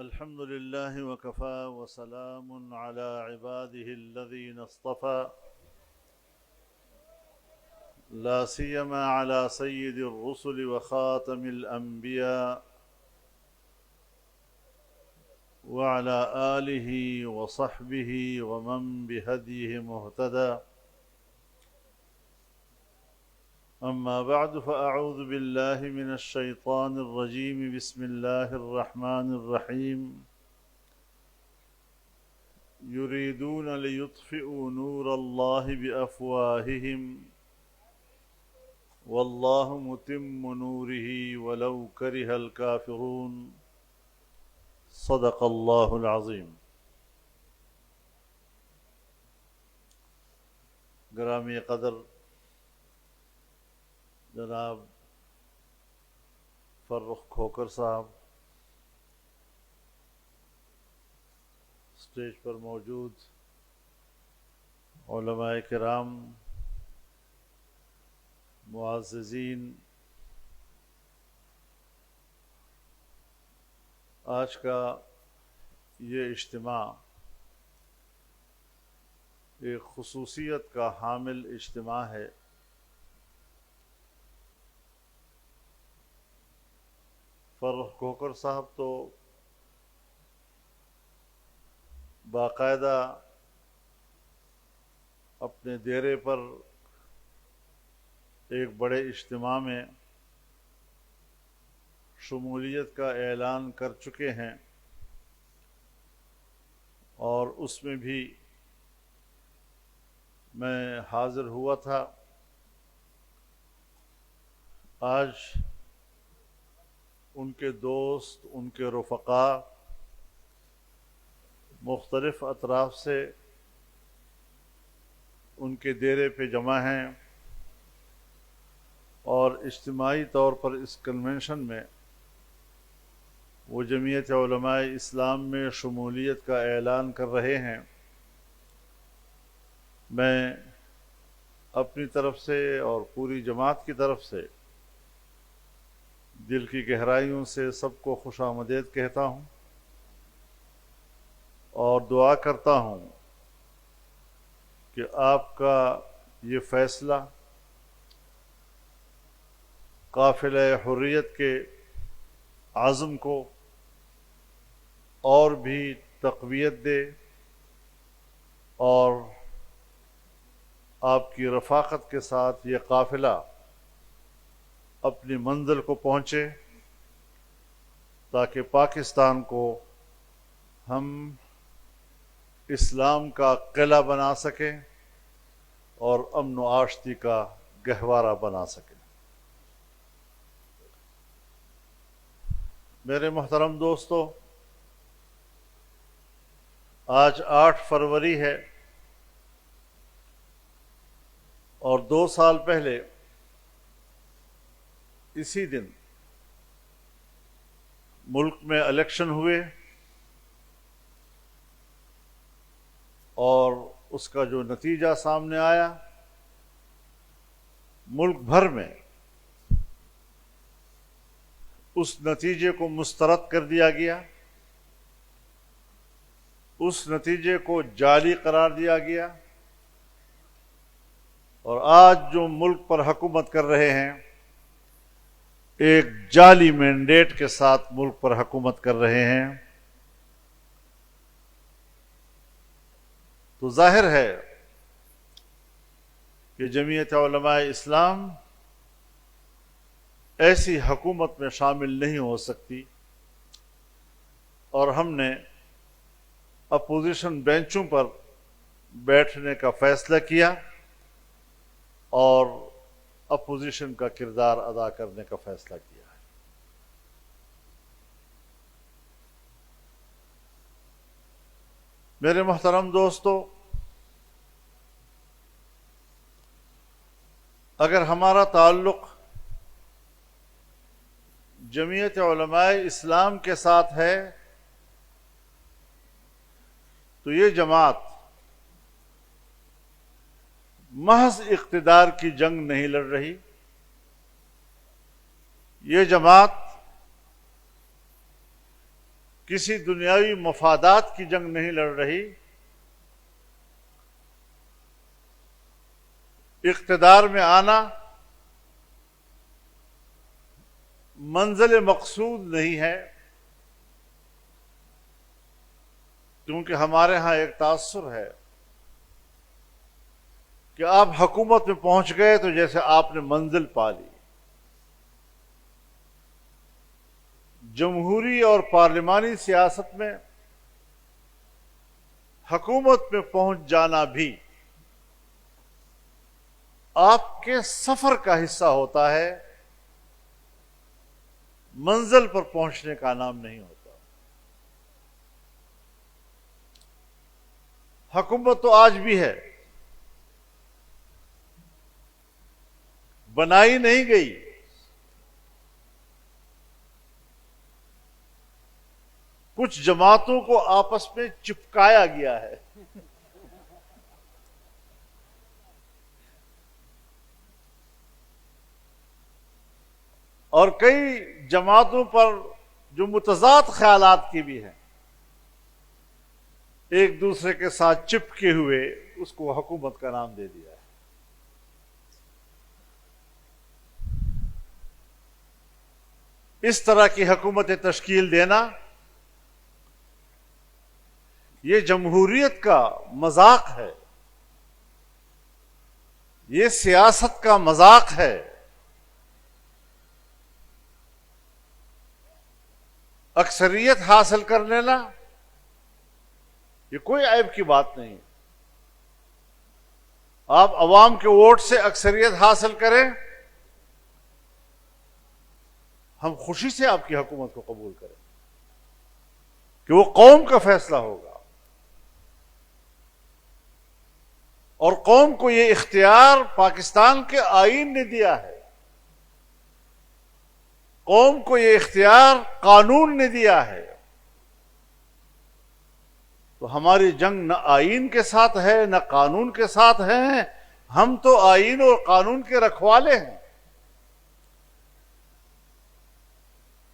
الحمد لله وكفى وسلام على عباده الذين اصطفى لا سيما على سيد الرسل وخاتم الأنبياء وعلى آله وصحبه ومن بهديه مهتدى. أما بعد فأعوذ بالله من الشيطان الرجيم. بسم الله الرحمن الرحيم. يريدون ليطفئوا نور الله بأفواههم والله متم نوره ولو كره الكافرون. صدق الله العظيم. گرامی قدر جناب فرخ کھوکر صاحب، اسٹیج پر موجود علماء کرام، معززین، آج کا یہ اجتماع ایک خصوصیت کا حامل اجتماع ہے. فرخ کھوکر صاحب تو باقاعدہ اپنے ڈیرے پر ایک بڑے اجتماع میں شمولیت کا اعلان کر چکے ہیں، اور اس میں بھی میں حاضر ہوا تھا. آج ان کے دوست، ان کے رفقا مختلف اطراف سے ان کے ڈیرے پہ جمع ہیں، اور اجتماعی طور پر اس کنونشن میں وہ جمعیت علماء اسلام میں شمولیت کا اعلان کر رہے ہیں. میں اپنی طرف سے اور پوری جماعت کی طرف سے دل کی گہرائیوں سے سب کو خوش آمدید کہتا ہوں، اور دعا کرتا ہوں کہ آپ کا یہ فیصلہ قافلہ حریت کے عزم کو اور بھی تقویت دے، اور آپ کی رفاقت کے ساتھ یہ قافلہ اپنی منزل کو پہنچے، تاکہ پاکستان کو ہم اسلام کا قلعہ بنا سکیں اور امن و آشتی کا گہوارہ بنا سکیں. میرے محترم دوستو، آج 8 فروری ہے، اور 2 سال پہلے اسی دن ملک میں الیکشن ہوئے، اور اس کا جو نتیجہ سامنے آیا، ملک بھر میں اس نتیجے کو مسترد کر دیا گیا، اس نتیجے کو جعلی قرار دیا گیا، اور آج جو ملک پر حکومت کر رہے ہیں ایک جعلی مینڈیٹ کے ساتھ ملک پر حکومت کر رہے ہیں. تو ظاہر ہے کہ جمعیت علماء اسلام ایسی حکومت میں شامل نہیں ہو سکتی، اور ہم نے اپوزیشن بینچوں پر بیٹھنے کا فیصلہ کیا اور اپوزیشن کا کردار ادا کرنے کا فیصلہ کیا ہے. میرے محترم دوستو، اگر ہمارا تعلق جمعیت علماء اسلام کے ساتھ ہے تو یہ جماعت محض اقتدار کی جنگ نہیں لڑ رہی، یہ جماعت کسی دنیاوی مفادات کی جنگ نہیں لڑ رہی، اقتدار میں آنا منزل مقصود نہیں ہے، کیونکہ ہمارے ہاں ایک تاثر ہے کہ آپ حکومت میں پہنچ گئے تو جیسے آپ نے منزل پا لی۔ جمہوری اور پارلیمانی سیاست میں حکومت میں پہنچ جانا بھی آپ کے سفر کا حصہ ہوتا ہے، منزل پر پہنچنے کا نام نہیں ہوتا۔ حکومت تو آج بھی ہے، بنائی نہیں گئی، کچھ جماعتوں کو آپس میں چپکایا گیا ہے۔ اور کئی جماعتوں پر جو متضاد خیالات کی بھی ہیں، ایک دوسرے کے ساتھ چپکے ہوئے اس کو حکومت کا نام دے دیا ہے۔ اس طرح کی حکومتیں تشکیل دینا یہ جمہوریت کا مذاق ہے، یہ سیاست کا مذاق ہے۔ اکثریت حاصل کر لینا یہ کوئی عیب کی بات نہیں۔ آپ عوام کے ووٹ سے اکثریت حاصل کریں، ہم خوشی سے آپ کی حکومت کو قبول کریں کہ وہ قوم کا فیصلہ ہوگا، اور قوم کو یہ اختیار پاکستان کے آئین نے دیا ہے، قوم کو یہ اختیار قانون نے دیا ہے۔ تو ہماری جنگ نہ آئین کے ساتھ ہے نہ قانون کے ساتھ ہے، ہم تو آئین اور قانون کے رکھوالے ہیں۔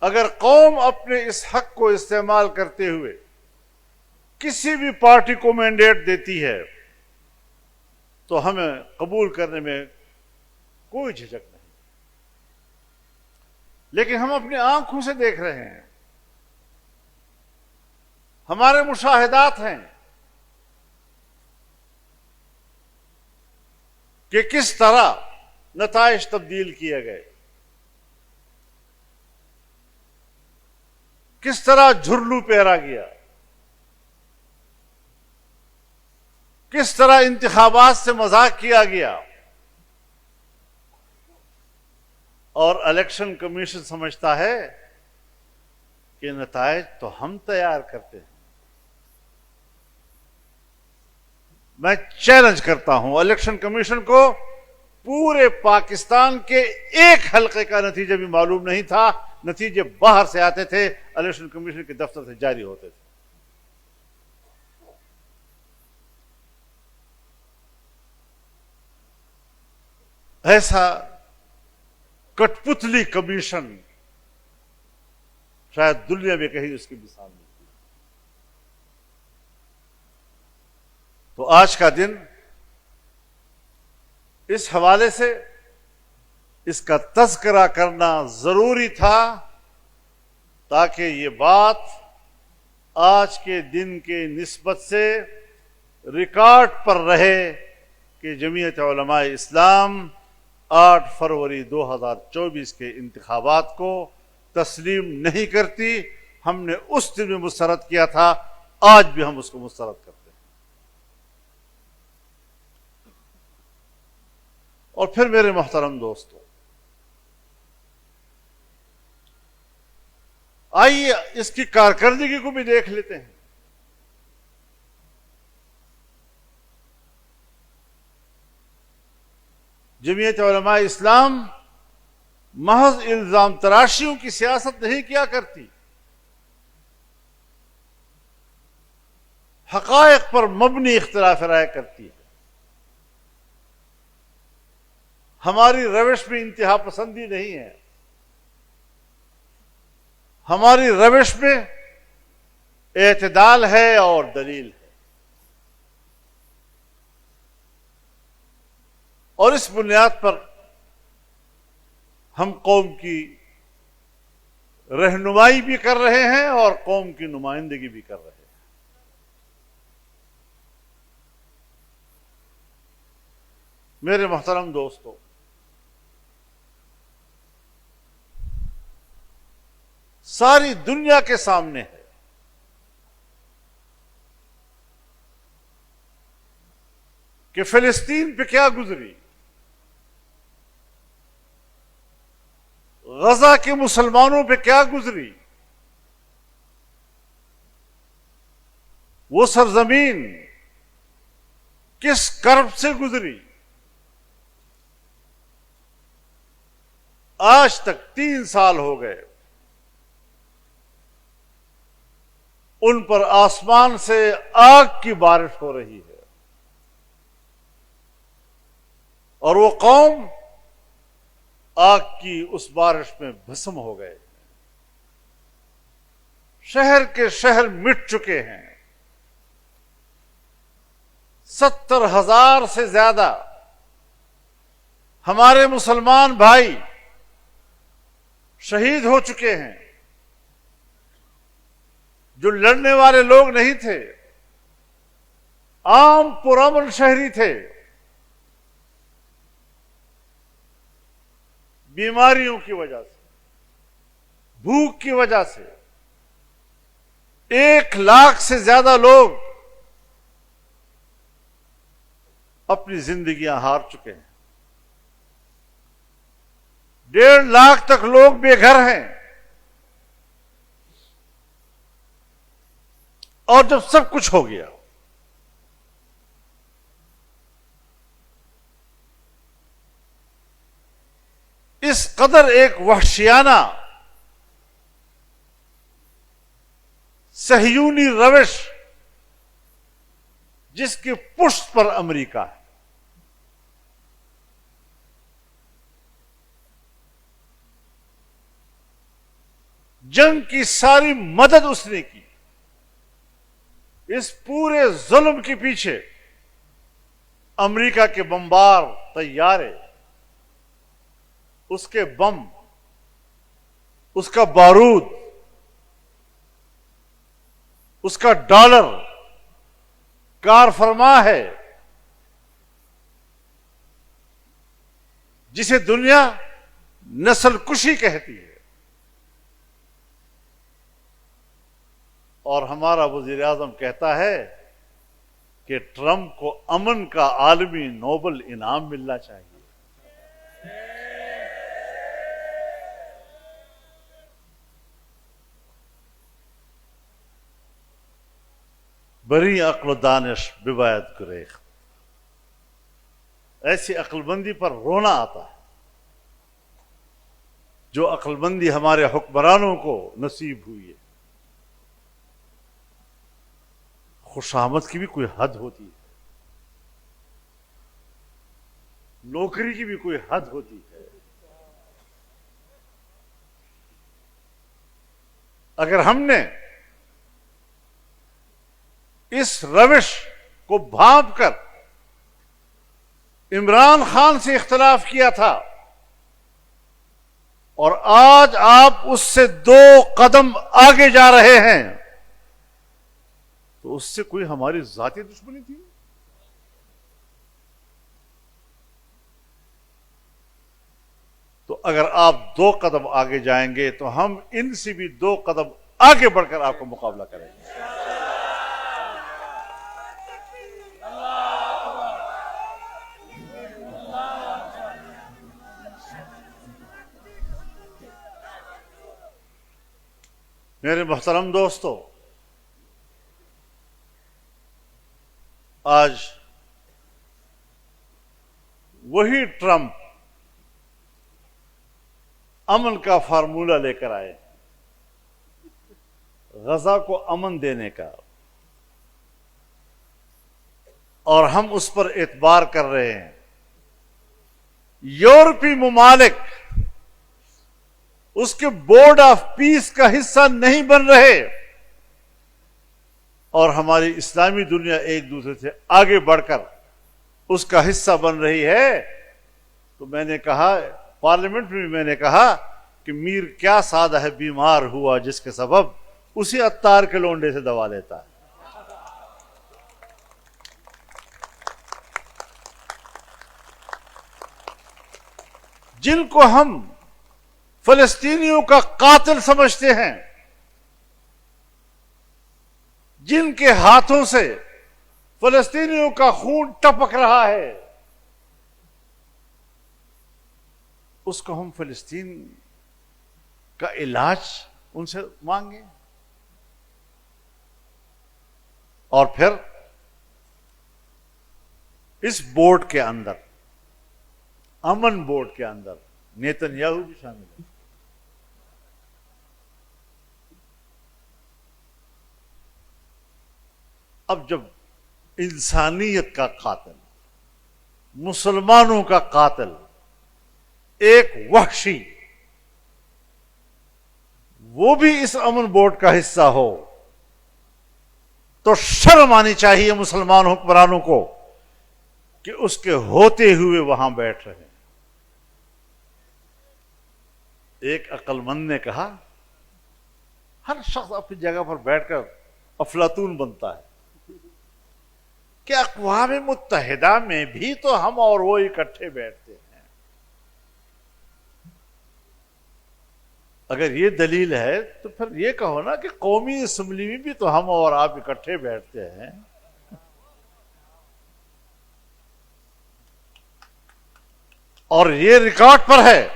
اگر قوم اپنے اس حق کو استعمال کرتے ہوئے کسی بھی پارٹی کو مینڈیٹ دیتی ہے تو ہمیں قبول کرنے میں کوئی جھجک نہیں، لیکن ہم اپنی آنکھوں سے دیکھ رہے ہیں، ہمارے مشاہدات ہیں کہ کس طرح نتائج تبدیل کیے گئے، کس طرح جھرلو پھیرا گیا، کس طرح انتخابات سے مذاق کیا گیا، اور الیکشن کمیشن سمجھتا ہے کہ نتائج تو ہم تیار کرتے ہیں۔ میں چیلنج کرتا ہوں الیکشن کمیشن کو، پورے پاکستان کے ایک حلقے کا نتیجہ بھی معلوم نہیں تھا، نتیجے باہر سے آتے تھے، الیکشن کمیشن کے دفتر سے جاری ہوتے تھے۔ ایسا کٹ پتلی کمیشن شاید دنیا میں کہیں اس کی مثال نہیں۔ تو آج کا دن اس حوالے سے اس کا تذکرہ کرنا ضروری تھا، تاکہ یہ بات آج کے دن کے نسبت سے ریکارڈ پر رہے کہ جمعیت علماء اسلام 8 فروری 2024 کے انتخابات کو تسلیم نہیں کرتی۔ ہم نے اس دن میں مسترد کیا تھا، آج بھی ہم اس کو مسترد کرتے ہیں۔ اور پھر میرے محترم دوستو، آئیے اس کی کارکردگی کو بھی دیکھ لیتے ہیں۔ جمعیت علماء اسلام محض الزام تراشیوں کی سیاست نہیں کیا کرتی، حقائق پر مبنی اختلاف رائے کرتی ہے۔ ہماری روش میں انتہا پسندی نہیں ہے، ہماری روش میں اعتدال ہے اور دلیل ہے. اور اس بنیاد پر ہم قوم کی رہنمائی بھی کر رہے ہیں اور قوم کی نمائندگی بھی کر رہے ہیں. میرے محترم دوستو، ساری دنیا کے سامنے ہے کہ فلسطین پہ کیا گزری، غزہ کے مسلمانوں پہ کیا گزری، وہ سرزمین کس کرب سے گزری. آج تک 3 سال ہو گئے ان پر آسمان سے آگ کی بارش ہو رہی ہے، اور وہ قوم آگ کی اس بارش میں بھسم ہو گئے. شہر کے شہر مٹ چکے ہیں. 70,000 سے زیادہ ہمارے مسلمان بھائی شہید ہو چکے ہیں. جو لڑنے والے لوگ نہیں تھے، عام پرامن شہری تھے، بیماریوں کی وجہ سے، بھوک کی وجہ سے 1 لاکھ سے زیادہ لوگ اپنی زندگیاں ہار چکے ہیں. 1.5 لاکھ تک لوگ بے گھر ہیں. اور جب سب کچھ ہو گیا، اس قدر ایک وحشیانہ صہیونی روش جس کی پشت پر امریکہ ہے، جنگ کی ساری مدد اس نے کی. اس پورے ظلم کے پیچھے امریکہ کے بمبار طیارے، اس کے بم، اس کا بارود، اس کا ڈالر کار فرما ہے جسے دنیا نسل کشی کہتی ہے. اور ہمارا وزیر اعظم کہتا ہے کہ ٹرمپ کو امن کا عالمی نوبل انعام ملنا چاہیے. بری عقل و دانش بباید گریخت. ایسی عقل مندی پر رونا آتا ہے جو عقل مندی ہمارے حکمرانوں کو نصیب ہوئی ہے. خوشامد کی بھی کوئی حد ہوتی ہے، نوکری کی بھی کوئی حد ہوتی ہے. اگر ہم نے اس روش کو بھانپ کر عمران خان سے اختلاف کیا تھا اور آج آپ اس سے 2 قدم آگے جا رہے ہیں، تو اس سے کوئی ہماری ذاتی دشمنی تھی؟ تو اگر آپ 2 قدم آگے جائیں گے تو ہم ان سے بھی 2 قدم آگے بڑھ کر آپ کو مقابلہ کریں گے. میرے محترم دوستو، آج وہی ٹرمپ امن کا فارمولہ لے کر آئے، غزہ کو امن دینے کا، اور ہم اس پر اعتبار کر رہے ہیں. یورپی ممالک اس کے بورڈ آف پیس کا حصہ نہیں بن رہے. اور ہماری اسلامی دنیا ایک دوسرے سے آگے بڑھ کر اس کا حصہ بن رہی ہے، تو میں نے کہا پارلیمنٹ میں میں نے کہا کہ میر کیا سادہ ہے بیمار ہوا جس کے سبب اسی عطار کے لونڈے سے دوا لیتا ہے۔ جن کو ہم فلسطینیوں کا قاتل سمجھتے ہیں، جن کے ہاتھوں سے فلسطینیوں کا خون ٹپک رہا ہے، اس کو ہم فلسطین کا علاج ان سے مانگیں؟ اور پھر اس بورڈ کے اندر، امن بورڈ کے اندر نیتن یاہو بھی شامل ہے۔ اب جب انسانیت کا قاتل، مسلمانوں کا قاتل، ایک وحشی، وہ بھی اس امن بورڈ کا حصہ ہو، تو شرم آنی چاہیے مسلمان حکمرانوں کو کہ اس کے ہوتے ہوئے وہاں بیٹھ رہے ہیں۔ ایک عقل مند نے کہا ہر شخص اپنی جگہ پر بیٹھ کر افلاطون بنتا ہے، کہ اقوام متحدہ میں بھی تو ہم اور وہ اکٹھے بیٹھتے ہیں۔ اگر یہ دلیل ہے تو پھر یہ کہو نا کہ قومی اسمبلی میں بھی تو ہم اور آپ اکٹھے بیٹھتے ہیں۔ اور یہ ریکارڈ پر ہے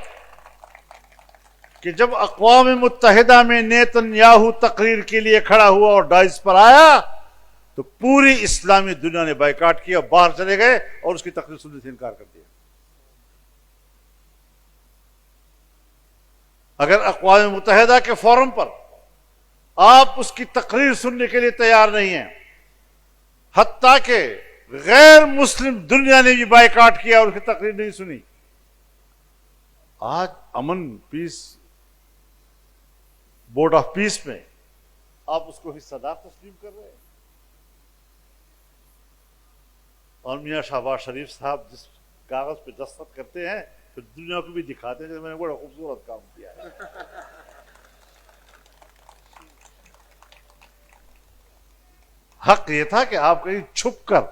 کہ جب اقوام متحدہ میں نیتن یاہو تقریر کے لیے کھڑا ہوا اور ڈائز پر آیا تو پوری اسلامی دنیا نے بائیکاٹ کیا، باہر چلے گئے اور اس کی تقریر سننے سے انکار کر دیا۔ اگر اقوام متحدہ کے فورم پر آپ اس کی تقریر سننے کے لیے تیار نہیں ہیں، حتیٰ کہ غیر مسلم دنیا نے بھی بائیکاٹ کیا اور اس کی تقریر نہیں سنی، آج امن پیس بورڈ آف پیس میں آپ اس کو حصہ دار تسلیم کر رہے ہیں۔ اور میاں شہباز شریف صاحب جس کاغذ پہ دستخط کرتے ہیں پھر دنیا کو بھی دکھاتے ہیں کہ میں نے بڑا خوبصورت کام کیا ہے۔ حق یہ تھا کہ آپ کہیں چھپ کر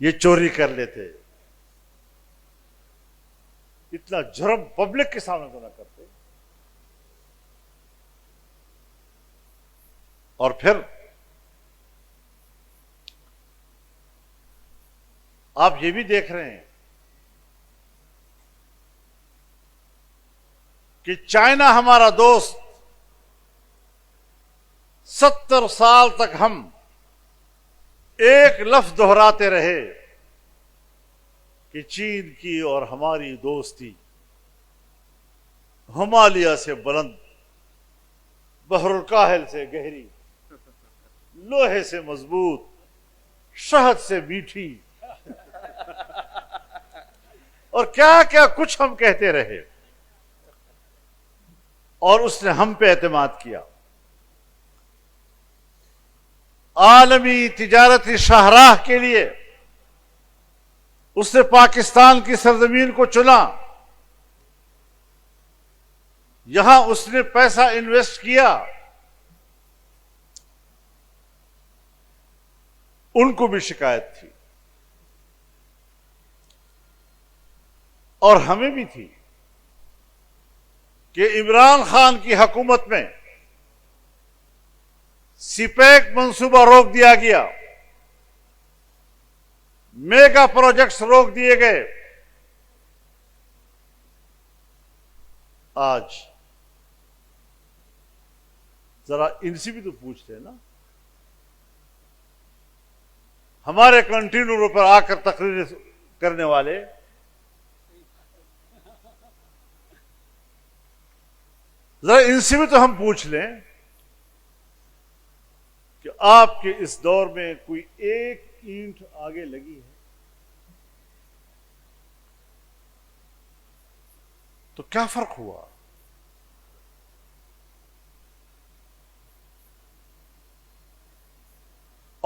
یہ چوری کر لیتے، اتنا جرم پبلک کے سامنے تو نہ کرتے۔ اور پھر آپ یہ بھی دیکھ رہے ہیں کہ چائنا ہمارا دوست، 70 سال تک ہم ایک لفظ دہراتے رہے کہ چین کی اور ہماری دوستی ہمالیہ سے بلند، بحر الکاہل سے گہری، لوہے سے مضبوط، شہد سے میٹھی، اور کیا کیا کچھ ہم کہتے رہے، اور اس نے ہم پہ اعتماد کیا۔ عالمی تجارتی شاہراہ کے لیے اس نے پاکستان کی سرزمین کو چنا، یہاں اس نے پیسہ انویسٹ کیا، ان کو بھی شکایت تھی اور ہمیں بھی تھی کہ عمران خان کی حکومت میں سی پیک منصوبہ روک دیا گیا، میگا پروجیکٹس روک دیے گئے۔ آج ذرا ان سے بھی تو پوچھتے ہیں نا، ہمارے کنٹینروں پر آ کر تقریر کرنے والے، ذرا ان سے بھی تو ہم پوچھ لیں کہ آپ کے اس دور میں کوئی ایک اینٹ آگے لگی ہے تو کیا فرق ہوا؟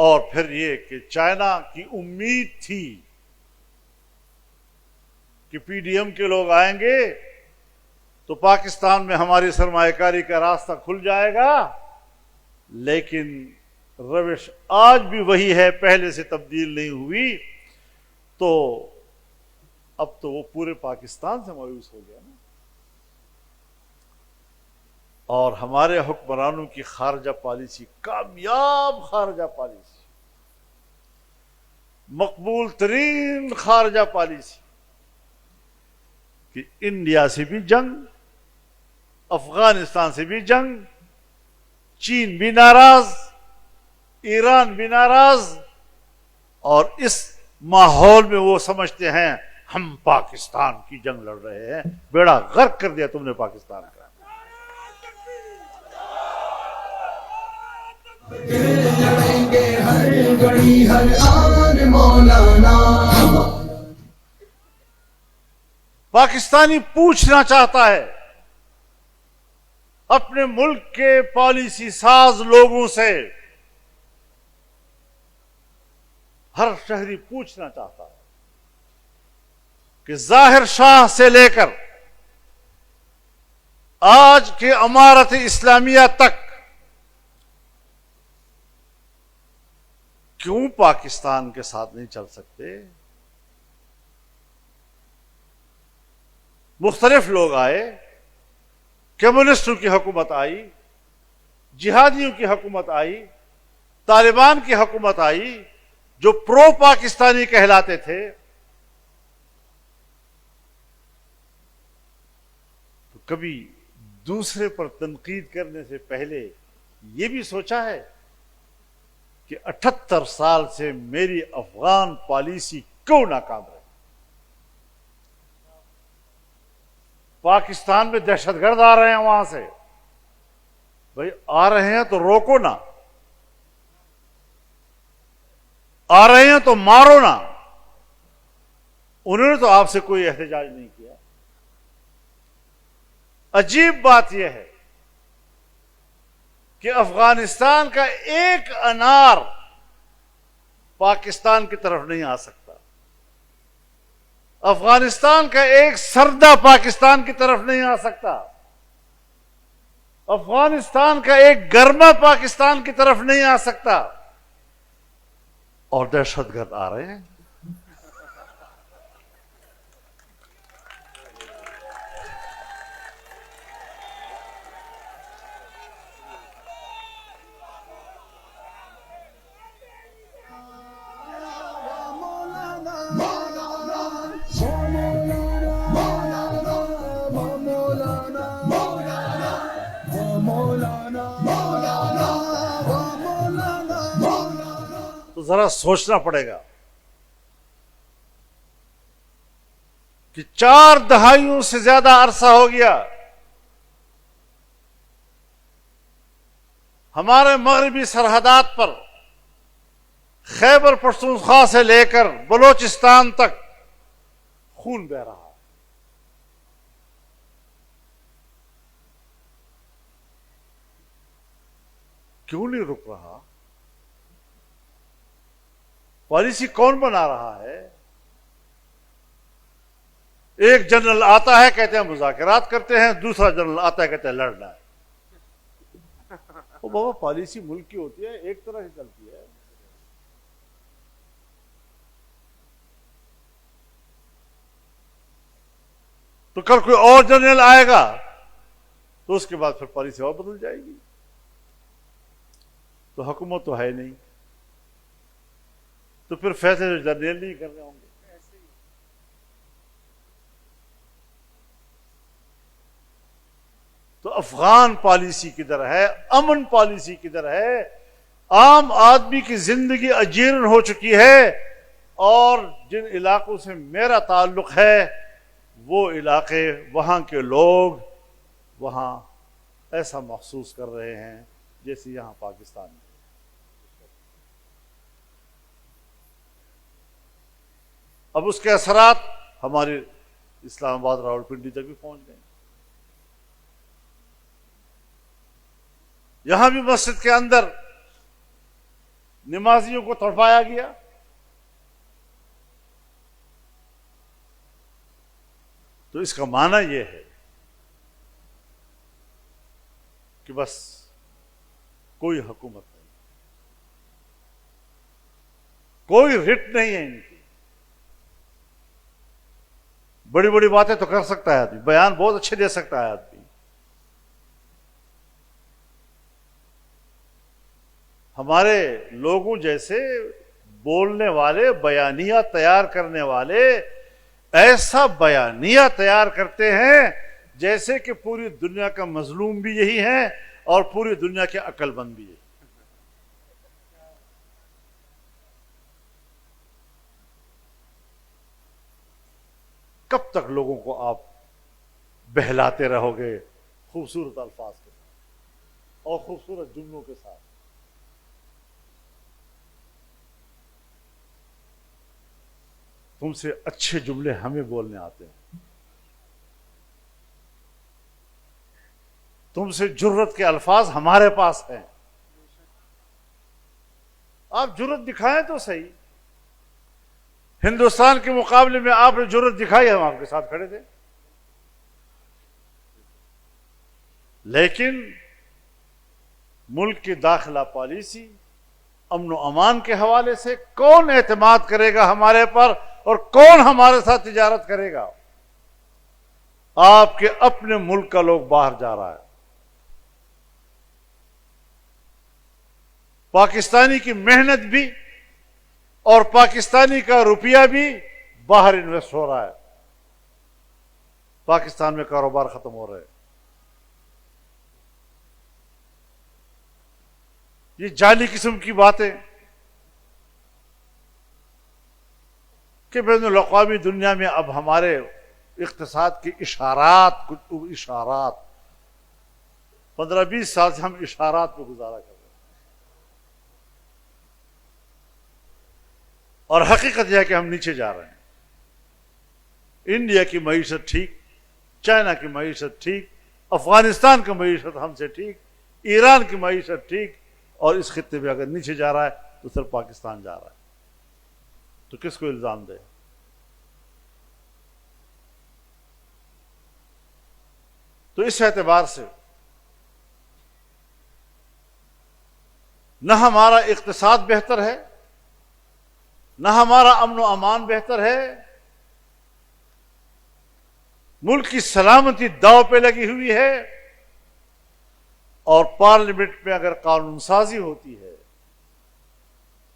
اور پھر یہ کہ چائنا کی امید تھی کہ پی ڈی ایم کے لوگ آئیں گے تو پاکستان میں ہماری سرمایہ کاری کا راستہ کھل جائے گا، لیکن روش آج بھی وہی ہے، پہلے سے تبدیل نہیں ہوئی. تو اب تو وہ پورے پاکستان سے مایوس ہو گیا نا. اور ہمارے حکمرانوں کی خارجہ پالیسی، کامیاب خارجہ پالیسی، مقبول ترین خارجہ پالیسی، کہ انڈیا سے بھی جنگ، افغانستان سے بھی جنگ، چین بھی ناراض، ایران بھی ناراض، اور اس ماحول میں وہ سمجھتے ہیں ہم پاکستان کی جنگ لڑ رہے ہیں. بیڑا غرق کر دیا تم نے پاکستان کا. لڑیں گے ہر گھڑی ہر آن مولانا. پاکستانی پوچھنا چاہتا ہے اپنے ملک کے پالیسی ساز لوگوں سے، ہر شہری پوچھنا چاہتا ہے کہ ظاہر شاہ سے لے کر آج کے امارت اسلامیہ تک کیوں پاکستان کے ساتھ نہیں چل سکتے؟ مختلف لوگ آئے، کمیونسٹوں کی حکومت آئی، جہادیوں کی حکومت آئی، طالبان کی حکومت آئی، جو پرو پاکستانی کہلاتے تھے. تو کبھی دوسرے پر تنقید کرنے سے پہلے یہ بھی سوچا ہے کہ 78 سال سے میری افغان پالیسی کیوں ناکام رہی؟ پاکستان میں دہشت گرد آ رہے ہیں وہاں سے، بھائی آ رہے ہیں تو روکو نا، آ رہے ہیں تو مارو نا. انہوں نے تو آپ سے کوئی احتجاج نہیں کیا. عجیب بات یہ ہے کہ افغانستان کا ایک انار پاکستان کی طرف نہیں آ سکتا، افغانستان کا ایک سردہ پاکستان کی طرف نہیں آ سکتا، افغانستان کا ایک گرما پاکستان کی طرف نہیں آ سکتا، اور دہشت گرد آ رہے ہیں. تو ذرا سوچنا پڑے گا کہ 4 دہائیوں سے زیادہ عرصہ ہو گیا ہمارے مغربی سرحدات پر، خیبر پختونخوا سے لے کر بلوچستان تک خون بہہ رہا ہے. کیوں نہیں رک رہا؟ پالیسی کون بنا رہا ہے؟ ایک جنرل آتا ہے کہتے ہیں مذاکرات کرتے ہیں، دوسرا جنرل آتا ہے کہتے ہیں لڑنا ہے. وہ بابا پالیسی ملک کی ہوتی ہے، ایک طرح سے چلتی ہے. تو کل کوئی اور جنرل آئے گا تو اس کے بعد پھر پالیسی اور بدل جائے گی. تو حکومت تو ہے نہیں، تو پھر فیصلے جنرل نہیں کر رہے ہوں گے. تو افغان پالیسی کدھر ہے؟ امن پالیسی کدھر ہے؟ عام آدمی کی زندگی اجیرن ہو چکی ہے، اور جن علاقوں سے میرا تعلق ہے وہ علاقے، وہاں کے لوگ وہاں ایسا محسوس کر رہے ہیں جیسے یہاں پاکستان میں. اب اس کے اثرات ہمارے اسلام آباد راولپنڈی تک بھی پہنچ گئے. یہاں بھی مسجد کے اندر نمازیوں کو تڑپایا گیا. تو اس کا معنی یہ ہے کہ بس کوئی حکومت نہیں, کوئی رٹ نہیں ہے ان کی. بڑی بڑی باتیں تو کر سکتا ہے آدمی, بیان بہت اچھے دے سکتا ہے آدمی, ہمارے لوگوں جیسے بولنے والے, بیانیہ تیار کرنے والے ایسا بیانیہ تیار کرتے ہیں جیسے کہ پوری دنیا کا مظلوم بھی یہی ہے اور پوری دنیا کے عقل مند بھی یہی. کب تک لوگوں کو آپ بہلاتے رہو گے خوبصورت الفاظ کے ساتھ اور خوبصورت جملوں کے ساتھ؟ تم سے اچھے جملے ہمیں بولنے آتے ہیں, تم سے جرت کے الفاظ ہمارے پاس ہیں. آپ جرت دکھائیں تو صحیح. ہندوستان کے مقابلے میں آپ نے جرت دکھائی, ہم آپ کے ساتھ کھڑے تھے. لیکن ملک کی داخلہ پالیسی, امن و امان کے حوالے سے کون اعتماد کرے گا ہمارے پر, اور کون ہمارے ساتھ تجارت کرے گا؟ آپ کے اپنے ملک کا لوگ باہر جا رہا ہے. پاکستانی کی محنت بھی اور پاکستانی کا روپیہ بھی باہر انویسٹ ہو رہا ہے. پاکستان میں کاروبار ختم ہو رہے ہیں. یہ جعلی قسم کی باتیں کہ بین الاقوامی دنیا میں اب ہمارے اقتصاد کے اشارات, کچھ اشارات 15-20 سال سے ہم اشارات پہ گزارا کر رہے ہیں, اور حقیقت یہ ہے کہ ہم نیچے جا رہے ہیں. انڈیا کی معیشت ٹھیک, چائنا کی معیشت ٹھیک, افغانستان کی معیشت ہم سے ٹھیک, ایران کی معیشت ٹھیک, اور اس خطے میں اگر نیچے جا رہا ہے تو صرف پاکستان جا رہا ہے. تو کس کو الزام دے؟ تو اس اعتبار سے نہ ہمارا اقتصاد بہتر ہے, نہ ہمارا امن و امان بہتر ہے, ملک کی سلامتی داؤ پہ لگی ہوئی ہے, اور پارلیمنٹ میں اگر قانون سازی ہوتی ہے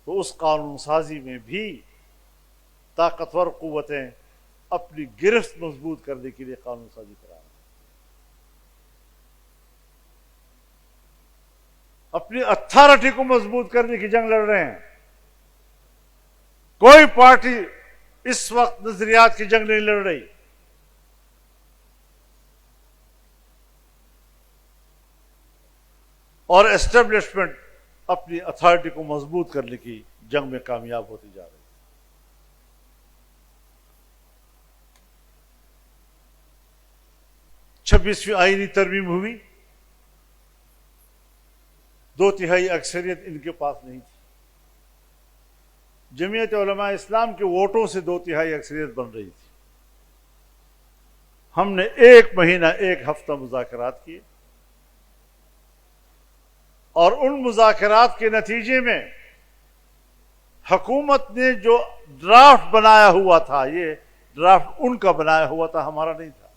تو اس قانون سازی میں بھی طاقتور قوتیں اپنی گرفت مضبوط کرنے کے لیے قانون سازی کرا رہی ہیں, اپنی اتھارٹی کو مضبوط کرنے کی جنگ لڑ رہے ہیں. کوئی پارٹی اس وقت نظریات کی جنگ نہیں لڑ رہی. اور اسٹیبلشمنٹ اپنی اتھارٹی کو مضبوط کرنے کی جنگ میں کامیاب ہوتی جا رہی ہے. 26ویں آئینی ترمیم ہوئی, 2/3 اکثریت ان کے پاس نہیں تھی. جمعیت علماء اسلام کے ووٹوں سے 2/3 اکثریت بن رہی تھی. ہم نے 1 مہینہ 1 ہفتہ مذاکرات کیے, اور ان مذاکرات کے نتیجے میں حکومت نے جو ڈرافٹ بنایا ہوا تھا, یہ ڈرافٹ ان کا بنایا ہوا تھا, ہمارا نہیں تھا.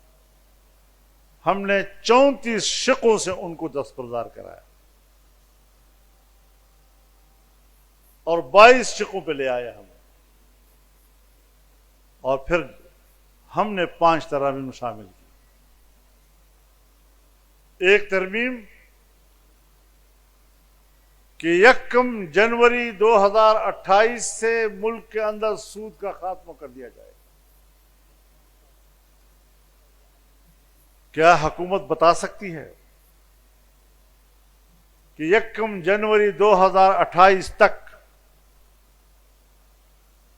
ہم نے 34 شقوں سے ان کو دستبردار کرایا اور 22 شقوں پہ لے آیا ہم, اور پھر ہم نے 5 ترامیم شامل کی. ایک ترمیم کہ 1 جنوری 2028 سے ملک کے اندر سود کا خاتمہ کر دیا جائے. کیا حکومت بتا سکتی ہے کہ 1 جنوری 2028 تک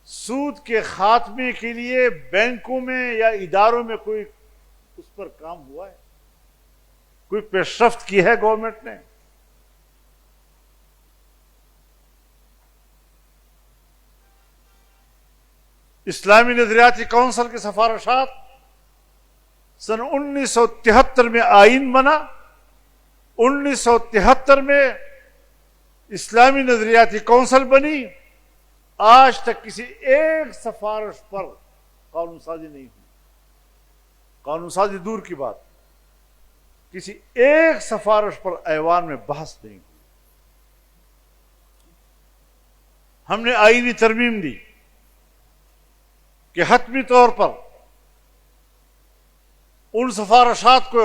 سود کے خاتمے کے لیے بینکوں میں یا اداروں میں کوئی اس پر کام ہوا ہے, کوئی پیش رفت کی ہے گورنمنٹ نے؟ اسلامی نظریاتی کونسل کی سفارشات، سن 1973 میں آئین بنا، 1973 میں اسلامی نظریاتی کونسل بنی، آج تک کسی ایک سفارش پر قانون سازی نہیں ہوئی۔ قانون سازی دور کی بات، کسی ایک سفارش پر ایوان میں بحث نہیں ہوئی۔ ہم نے آئینی ترمیم دی کہ حتمی طور پر ان سفارشات کو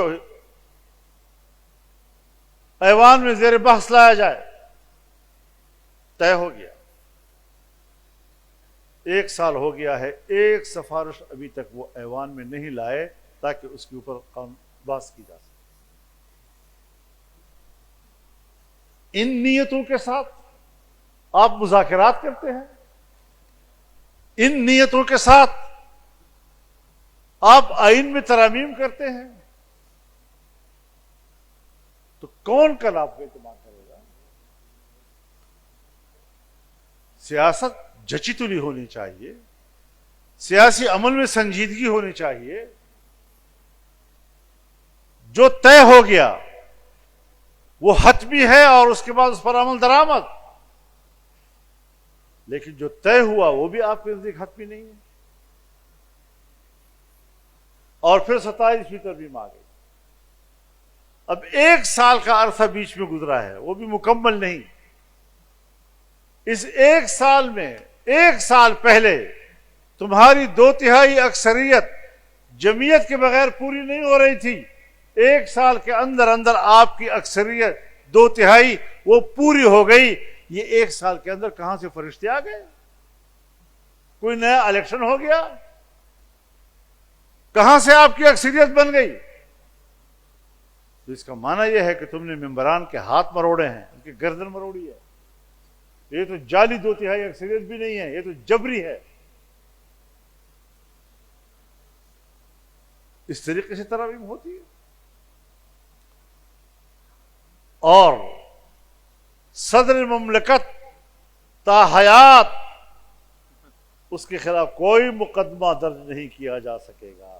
ایوان میں زیر بحث لایا جائے، طے ہو گیا۔ 1 سال ہو گیا ہے، ایک سفارش ابھی تک وہ ایوان میں نہیں لائے تاکہ اس کے اوپر بحث کی جا سکے۔ ان نیتوں کے ساتھ آپ مذاکرات کرتے ہیں، ان نیتوں کے ساتھ آپ آئین میں ترامیم کرتے ہیں، تو کون کل آپ کو اعتماد کرے گا؟ سیاست جچی تلی ہونی چاہیے، سیاسی عمل میں سنجیدگی ہونی چاہیے۔ جو طے ہو گیا وہ حتمی ہے اور اس کے بعد اس پر عمل درآمد، لیکن جو طے ہوا وہ بھی آپ کے نزدیک حتمی نہیں ہے۔ اور پھر 27ویں ترمیم آ گئی۔ اب 1 سال کا عرصہ بیچ میں گزرا ہے، وہ بھی مکمل نہیں۔ اس 1 سال میں 1 سال پہلے تمہاری 2/3 اکثریت جمعیت کے بغیر پوری نہیں ہو رہی تھی، 1 سال کے اندر اندر آپ کی اکثریت 2/3 وہ پوری ہو گئی۔ یہ 1 سال کے اندر کہاں سے فرشتے آ گئے؟ کوئی نیا الیکشن ہو گیا؟ کہاں سے آپ کی اکثریت بن گئی؟ تو اس کا معنی یہ ہے کہ تم نے ممبران کے ہاتھ مروڑے ہیں، ان کی گردن مروڑی ہے۔ یہ تو جعلی 2/3 اکثریت بھی نہیں ہے، یہ تو جبری ہے۔ اس طریقے سے ترامیم ہوتی ہے۔ اور صدر مملکت تا حیات اس کے خلاف کوئی مقدمہ درج نہیں کیا جا سکے گا۔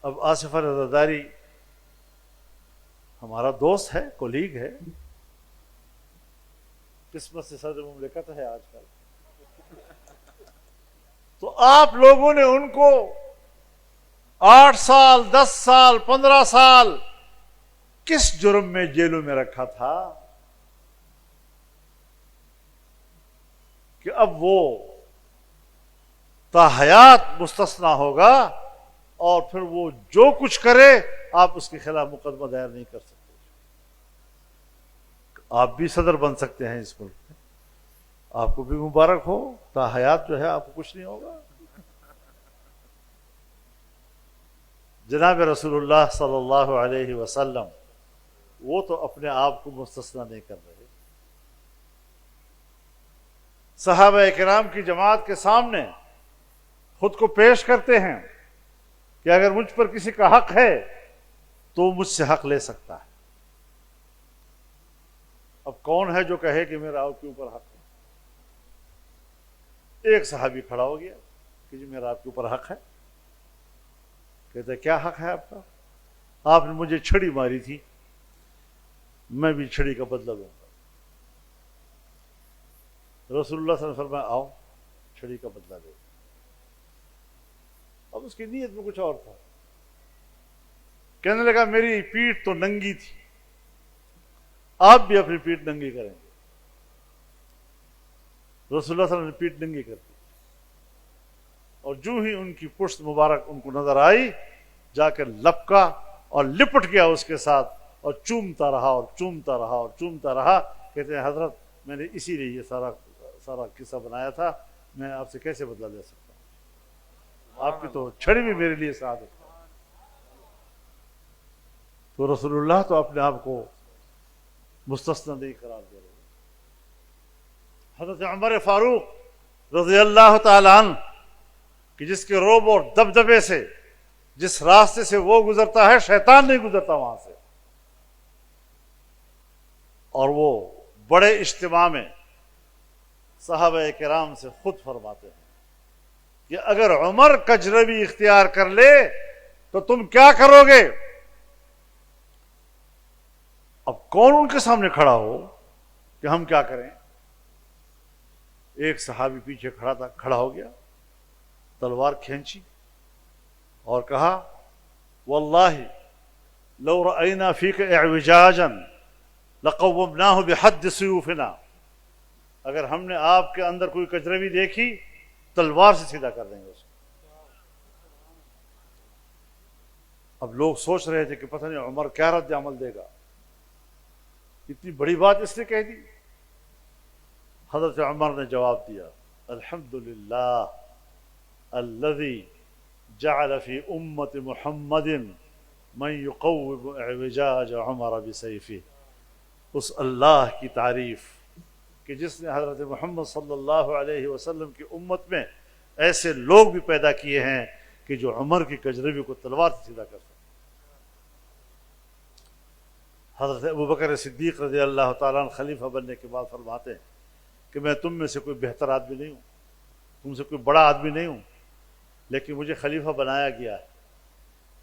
اب آصف رضاداری ہمارا دوست ہے، کولیگ ہے، قسمت سے صدر مملکت ہے آج کل، تو آپ لوگوں نے ان کو 8 سال 10 سال 15 سال کس جرم میں جیلوں میں رکھا تھا کہ اب وہ تا حیات مستثنا ہوگا اور پھر وہ جو کچھ کرے آپ اس کے خلاف مقدمہ دائر نہیں کر سکتے؟ آپ بھی صدر بن سکتے ہیں اس ملک میں، آپ کو بھی مبارک ہو، تا حیات جو ہے آپ کو کچھ نہیں ہوگا۔ جناب رسول اللہ صلی اللہ علیہ وسلم وہ تو اپنے آپ کو مستثنا نہیں کر رہے، صحابہ کرام کی جماعت کے سامنے خود کو پیش کرتے ہیں کہ اگر مجھ پر کسی کا حق ہے تو وہ مجھ سے حق لے سکتا ہے۔ اب کون ہے جو کہے کہ میرا آپ کے اوپر حق ہے؟ ایک صحابی کھڑا ہو گیا کہ جی میرا آپ کے اوپر حق ہے۔ کہتے کیا حق ہے آپ کا؟ آپ نے مجھے چھڑی ماری تھی، میں بھی چھڑی کا بدلہ لوں گا۔ رسول اللہ صلی اللہ علیہ وسلم فرمایا آؤ چھڑی کا بدلہ لے۔ اب اس کی نیت میں کچھ اور تھا، کہنے لگا میری پیٹھ تو ننگی تھی، آپ بھی اپنی پیٹھ ننگی کریں گے۔ رسول اللہ صلی اللہ علیہ وسلم نے پیٹھ ننگی کر دی، اور جو ہی ان کی پشت مبارک ان کو نظر آئی، جا کر لپکا اور لپٹ گیا اس کے ساتھ، اور چومتا رہا اور چومتا رہا اور چومتا رہا۔ کہتے ہیں حضرت میں نے اسی لیے یہ سارا قصہ بنایا تھا، میں آپ سے کیسے بدلہ لے سکتا ہوں؟ آپ کی تو چھڑی بھی میرے لیے سعادت ہے۔ تو رسول اللہ تو اپنے آپ کو مستثنا نہیں قرار دے رہے۔ حضرت عمر فاروق رضی اللہ تعالی عنہ کہ جس کے روب اور دبدبے سے جس راستے سے وہ گزرتا ہے شیطان نہیں گزرتا وہاں سے، اور وہ بڑے اجتماع میں صحابہ کرام سے خود فرماتے ہیں کہ اگر عمر کجروی اختیار کر لے تو تم کیا کرو گے؟ اب کون ان کے سامنے کھڑا ہو کہ ہم کیا کریں؟ ایک صحابی پیچھے کھڑا ہو گیا، تلوار کھینچی اور کہا واللہ لو رأینا فیک اعوجاجا لقومناہ بحد سیوفنا، اگر ہم نے آپ کے اندر کوئی کجروی دیکھی تلوار سے سیدھا کر دیں گے اس کو۔ اب لوگ سوچ رہے تھے کہ پتہ نہیں عمر کیا رد عمل دے گا، اتنی بڑی بات اس نے کہہ دی۔ حضرت عمر نے جواب دیا الحمدللہ الذی جعل فی امت محمد من یقوم اعوجاج عمر بسیفہ، اس اللہ کی تعریف کہ جس نے حضرت محمد صلی اللہ علیہ وسلم کی امت میں ایسے لوگ بھی پیدا کیے ہیں کہ جو عمر کی کجروی کو تلوار سے سیدھا کر سکتے۔ حضرت ابوبکر صدیق رضی اللہ تعالیٰ عنہ خلیفہ بننے کے بعد فرماتے ہیں کہ میں تم میں سے کوئی بہتر آدمی نہیں ہوں، تم سے کوئی بڑا آدمی نہیں ہوں، لیکن مجھے خلیفہ بنایا گیا ہے۔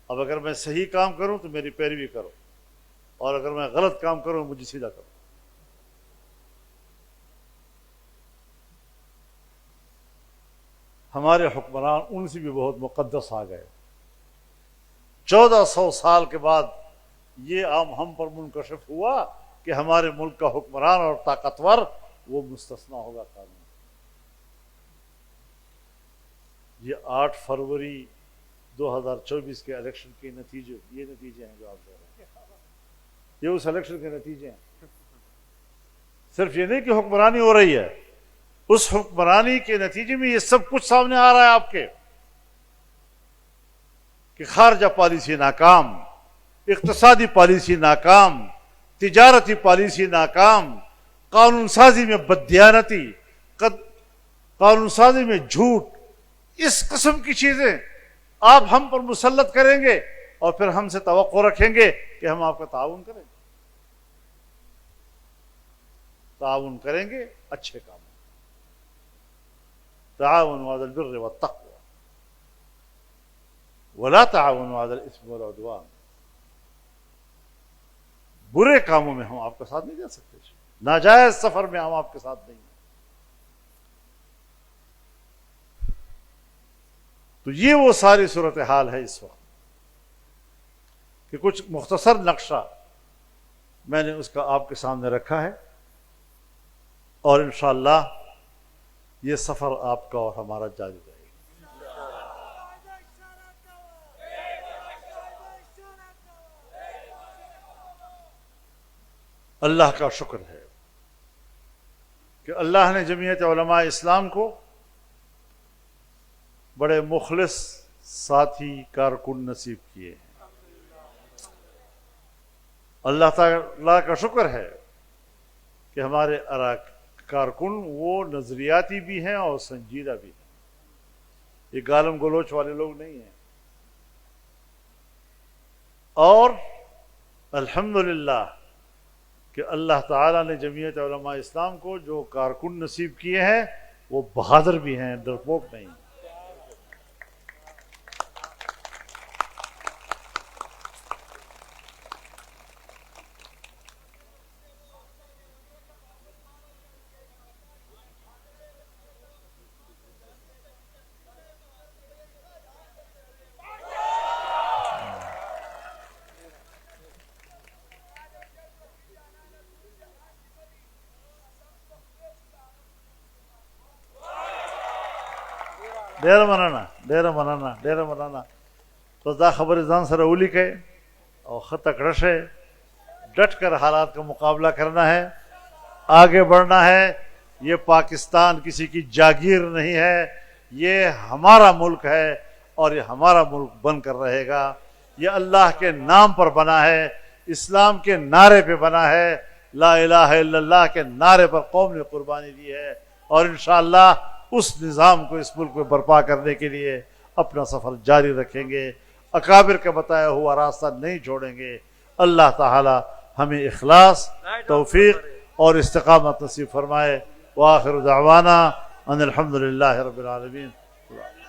اب اگر میں صحیح کام کروں تو میری پیروی کرو، اور اگر میں غلط کام کروں مجھے سیدھا کرو۔ ہمارے حکمران ان سے بھی بہت مقدس آ گئے۔ 1400 سال کے بعد یہ عام ہم پر منکشف ہوا کہ ہمارے ملک کا حکمران اور طاقتور وہ مستثنا ہوگا قانون۔ یہ 8 فروری 2024 کے الیکشن کے نتیجے، یہ نتیجے ہیں جو آپ دے رہے ہیں، یہ اس الیکشن کے نتیجے ہیں۔ صرف یہ نہیں کہ حکمرانی ہو رہی ہے، اس حکمرانی کے نتیجے میں یہ سب کچھ سامنے آ رہا ہے آپ کے، کہ خارجہ پالیسی ناکام، اقتصادی پالیسی ناکام، تجارتی پالیسی ناکام، قانون سازی میں بددیانتی، قانون سازی میں جھوٹ، اس قسم کی چیزیں آپ ہم پر مسلط کریں گے اور پھر ہم سے توقع رکھیں گے کہ ہم آپ کا تعاون کریں گے۔ تعاون کریں گے اچھے کام، تعاونوا علی البر والتقوی ولا تعاونوا علی الاثم والعدوان، برے کاموں میں ہم آپ کا ساتھ نہیں دے سکتے، ناجائز سفر میں ہم آپ کے ساتھ نہیں ہیں۔ تو یہ وہ ساری صورتحال ہے اس وقت کہ کچھ مختصر نقشہ میں نے اس کا آپ کے سامنے رکھا ہے، اور انشاءاللہ یہ سفر آپ کا اور ہمارا جاری رہے گا۔ اللہ کا شکر ہے کہ اللہ نے جمعیت علماء اسلام کو بڑے مخلص ساتھی کارکن نصیب کیے ہیں۔ اللہ تعالیٰ کا شکر ہے کہ ہمارے کارکن وہ نظریاتی بھی ہیں اور سنجیدہ بھی ہیں، یہ گالم گلوچ والے لوگ نہیں ہیں۔ اور الحمدللہ کہ اللہ تعالیٰ نے جمعیت علماء اسلام کو جو کارکن نصیب کیے ہیں وہ بہادر بھی ہیں، ڈرپوک نہیں۔ ډیره مننه بس دا خبر ځان سره ولیکئ اور خط تکڑه شئ، ڈٹ کر حالات کا مقابلہ کرنا ہے، آگے بڑھنا ہے۔ یہ پاکستان کسی کی جاگیر نہیں ہے، یہ ہمارا ملک ہے اور یہ ہمارا ملک بن کر رہے گا۔ یہ اللہ کے نام پر بنا ہے، اسلام کے نعرے پہ بنا ہے، لا الہ الا اللہ کے نعرے پر قوم نے قربانی دی ہے، اور انشاءاللہ اس نظام کو اس ملک میں برپا کرنے کے لیے اپنا سفر جاری رکھیں گے، اکابر کا بتایا ہوا راستہ نہیں چھوڑیں گے۔ اللہ تعالی ہمیں اخلاص، توفیق اور استقامت نصیب فرمائے۔ وآخر دعوانا ان الحمد للہ رب العالمین.